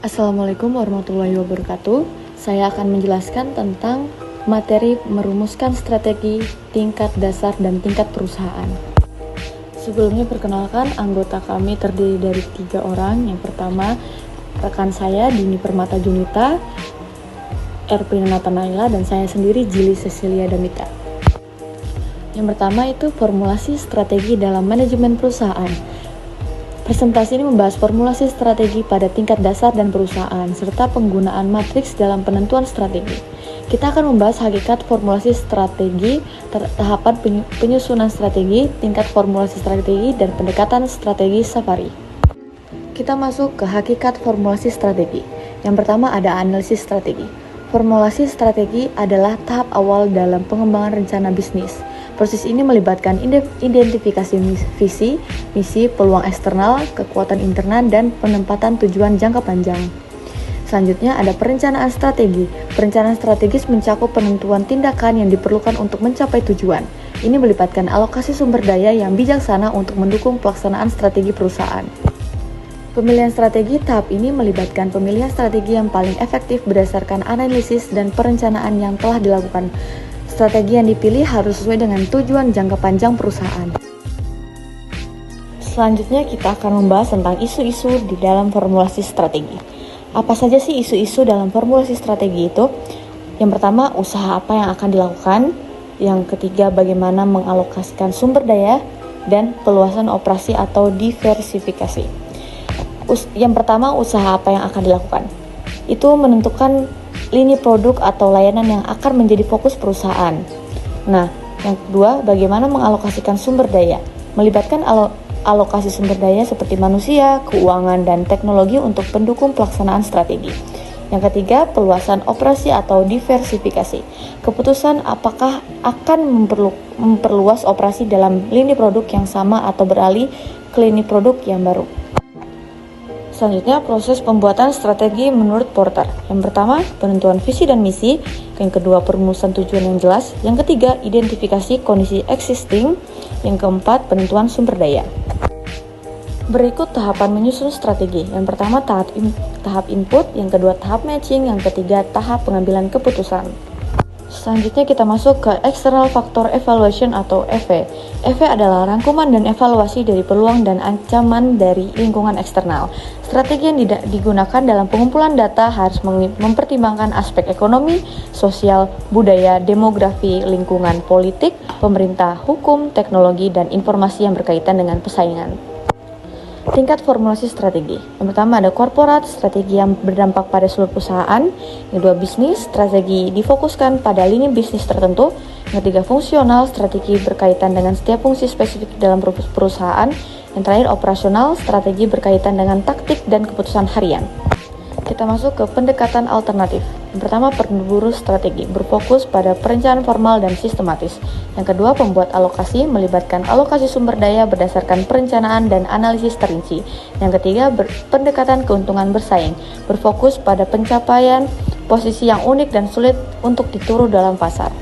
Assalamualaikum warahmatullahi wabarakatuh. Saya akan menjelaskan tentang materi merumuskan strategi tingkat dasar dan tingkat perusahaan. Sebelumnya perkenalkan, anggota kami terdiri dari 3 orang. Yang pertama, rekan saya Dini Permata Junita, Erpina Natanaila, dan saya sendiri Jili Cecilia Damita. Yang pertama itu formulasi strategi dalam manajemen perusahaan. Presentasi ini membahas formulasi strategi pada tingkat dasar dan perusahaan, serta penggunaan matriks dalam penentuan strategi. Kita akan membahas hakikat formulasi strategi, tahapan penyusunan strategi, tingkat formulasi strategi, dan pendekatan strategi Safari. Kita masuk ke hakikat formulasi strategi. Yang pertama ada analisis strategi. Formulasi strategi adalah tahap awal dalam pengembangan rencana bisnis. Proses ini melibatkan identifikasi visi, misi, peluang eksternal, kekuatan internal, dan penempatan tujuan jangka panjang. Selanjutnya ada perencanaan strategi. Perencanaan strategis mencakup penentuan tindakan yang diperlukan untuk mencapai tujuan. Ini melibatkan alokasi sumber daya yang bijaksana untuk mendukung pelaksanaan strategi perusahaan. Pemilihan strategi tahap ini melibatkan pemilihan strategi yang paling efektif berdasarkan analisis dan perencanaan yang telah dilakukan. Strategi yang dipilih harus sesuai dengan tujuan jangka panjang perusahaan. Selanjutnya kita akan membahas tentang isu-isu di dalam formulasi strategi. Apa saja sih isu-isu dalam formulasi strategi itu? Yang pertama, usaha apa yang akan dilakukan. Yang ketiga, bagaimana mengalokasikan sumber daya. Dan peluasan operasi atau diversifikasi. Yang pertama, usaha apa yang akan dilakukan. Itu menentukan lini produk atau layanan yang akan menjadi fokus perusahaan. Nah, yang kedua, bagaimana mengalokasikan sumber daya. Melibatkan alokasi sumber daya seperti manusia, keuangan, dan teknologi untuk pendukung pelaksanaan strategi. Yang ketiga, peluasan operasi atau diversifikasi. Keputusan apakah akan memperluas operasi dalam lini produk yang sama atau beralih ke lini produk yang baru. Selanjutnya, proses pembuatan strategi menurut Porter. Yang pertama, penentuan visi dan misi. Yang kedua, perumusan tujuan yang jelas. Yang ketiga, identifikasi kondisi existing. Yang keempat, penentuan sumber daya. Berikut tahapan menyusun strategi. Yang pertama, tahap input. Yang kedua, tahap matching. Yang ketiga, tahap pengambilan keputusan. Selanjutnya kita masuk ke External Factor Evaluation atau EV. EV adalah rangkuman dan evaluasi dari peluang dan ancaman dari lingkungan eksternal. Strategi yang digunakan dalam pengumpulan data harus mempertimbangkan aspek ekonomi, sosial, budaya, demografi, lingkungan, politik, pemerintah, hukum, teknologi, dan informasi yang berkaitan dengan persaingan. Tingkat formulasi strategi. Yang pertama ada korporat, strategi yang berdampak pada seluruh perusahaan. Yang kedua, bisnis, strategi difokuskan pada lini bisnis tertentu. Yang ketiga, fungsional, strategi berkaitan dengan setiap fungsi spesifik dalam perusahaan. Yang terakhir, operasional, strategi berkaitan dengan taktik dan keputusan harian. Kita masuk ke pendekatan alternatif. Yang pertama, pemburu strategi, berfokus pada perencanaan formal dan sistematis. Yang kedua, pembuat alokasi, melibatkan alokasi sumber daya berdasarkan perencanaan dan analisis terinci. Yang ketiga, pendekatan keuntungan bersaing, berfokus pada pencapaian posisi yang unik dan sulit untuk ditiru dalam pasar.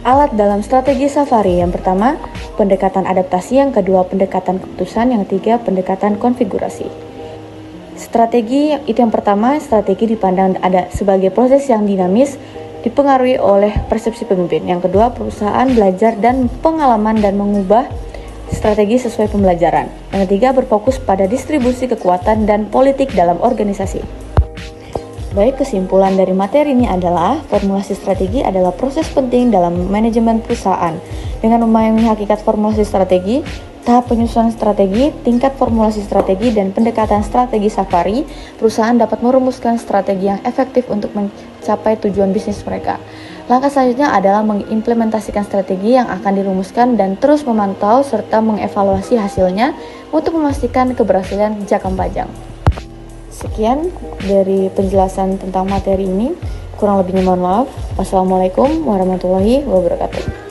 Alat dalam strategi Safari. Yang pertama, pendekatan adaptasi. Yang kedua, pendekatan keputusan. Yang ketiga, pendekatan konfigurasi. Strategi itu yang pertama, strategi dipandang ada sebagai proses yang dinamis dipengaruhi oleh persepsi pemimpin. Yang kedua, perusahaan belajar dan pengalaman dan mengubah strategi sesuai pembelajaran. Yang ketiga, berfokus pada distribusi kekuatan dan politik dalam organisasi. Baik, kesimpulan dari materi ini adalah formulasi strategi adalah proses penting dalam manajemen perusahaan. Dengan memahami hakikat formulasi strategi, tahap penyusunan strategi, tingkat formulasi strategi, dan pendekatan strategi Safari, perusahaan dapat merumuskan strategi yang efektif untuk mencapai tujuan bisnis mereka. Langkah selanjutnya adalah mengimplementasikan strategi yang akan dirumuskan dan terus memantau serta mengevaluasi hasilnya untuk memastikan keberhasilan jangka panjang. Sekian dari penjelasan tentang materi ini. Kurang lebihnya mohon maaf. Wassalamualaikum warahmatullahi wabarakatuh.